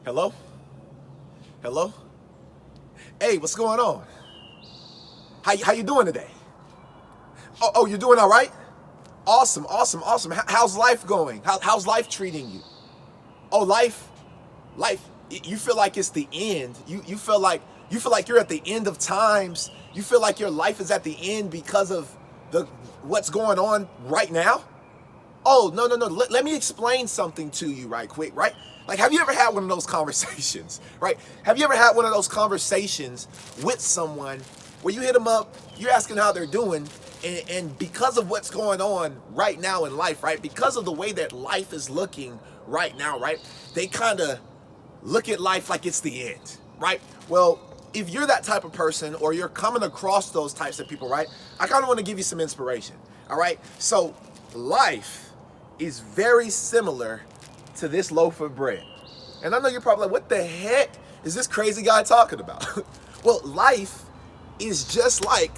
Hello? Hello? Hey, what's going on? How you doing today? Oh, you're doing all right? Awesome. How's life going? How's life treating you? Oh, life, you feel like it's the end. You feel like you're at the end of times. You feel like your life is at the end because of what's going on right now? Oh, no. Let me explain something to you right quick, right? Like, have you ever had one of those conversations, right? Have you ever had one of those conversations with someone where you hit them up, you're asking how they're doing, and because of what's going on right now in life, right? Because of the way that life is looking right now, right? They kind of look at life like it's the end, right? Well, if you're that type of person or you're coming across those types of people, right? I kind of want to give you some inspiration, all right? So life is very similar to this loaf of bread. And I know you're probably like, what the heck is this crazy guy talking about? Well, life is just like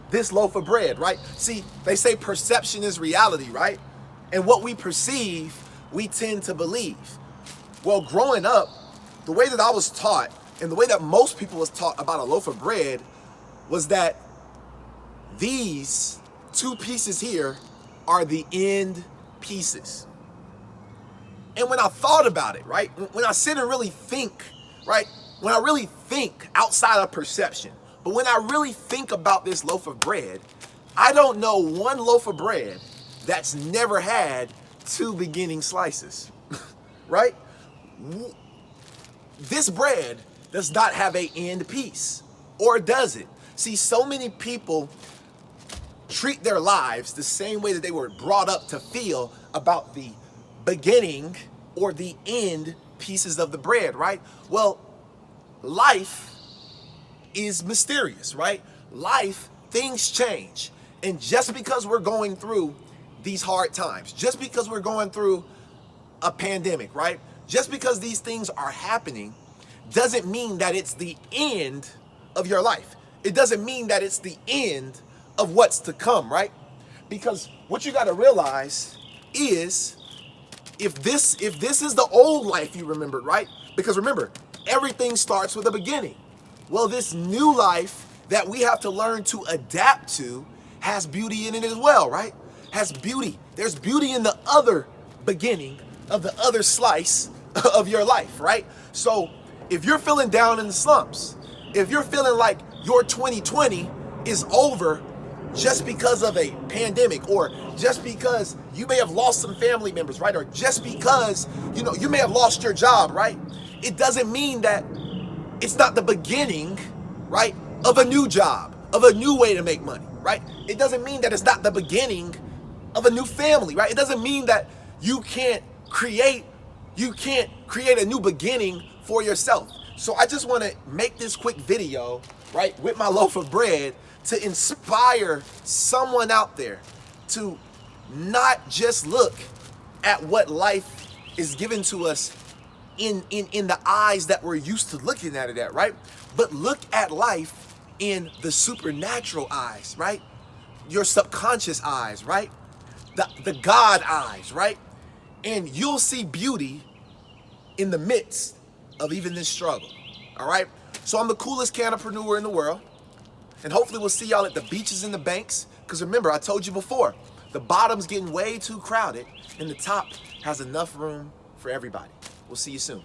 this loaf of bread, right? See, they say perception is reality, right? And what we perceive, we tend to believe. Well, growing up, the way that I was taught and the way that most people was taught about a loaf of bread was that these two pieces here are the end pieces. And when I thought about it, right, when I sit and really think, right, when I really think outside of perception, but when I really think about this loaf of bread, I don't know one loaf of bread that's never had two beginning slices, right? This bread does not have an end piece, or does it? See, so many people treat their lives the same way that they were brought up to feel about the beginning or the end pieces of the bread, right? Well, life is mysterious, right? Life, things change. And just because we're going through these hard times, just because we're going through a pandemic, right? Just because these things are happening doesn't mean that it's the end of your life. It doesn't mean that it's the end of what's to come, right? Because what you got to realize is if this is the old life you remembered, right? Because remember, everything starts with a beginning. Well, this new life that we have to learn to adapt to has beauty in it as well, right? Has beauty. There's beauty in the other beginning of the other slice of your life, right? So if you're feeling down in the slumps, if you're feeling like your 2020 is over just because of a pandemic, or just because you may have lost some family members, right? Or just because, you may have lost your job, right? It doesn't mean that it's not the beginning, right, of a new job, of a new way to make money, right? It doesn't mean that it's not the beginning of a new family, right? It doesn't mean that you can't create a new beginning for yourself. So I just want to make this quick video, right, with my loaf of bread to inspire someone out there to not just look at what life is given to us in the eyes that we're used to looking at it at, right? But look at life in the supernatural eyes, right? Your subconscious eyes, right? The God eyes, right? And you'll see beauty in the midst of even this struggle, all right? So I'm the coolest canopreneur in the world. And hopefully we'll see y'all at the beaches and the banks. Because remember, I told you before, the bottom's getting way too crowded and the top has enough room for everybody. We'll see you soon.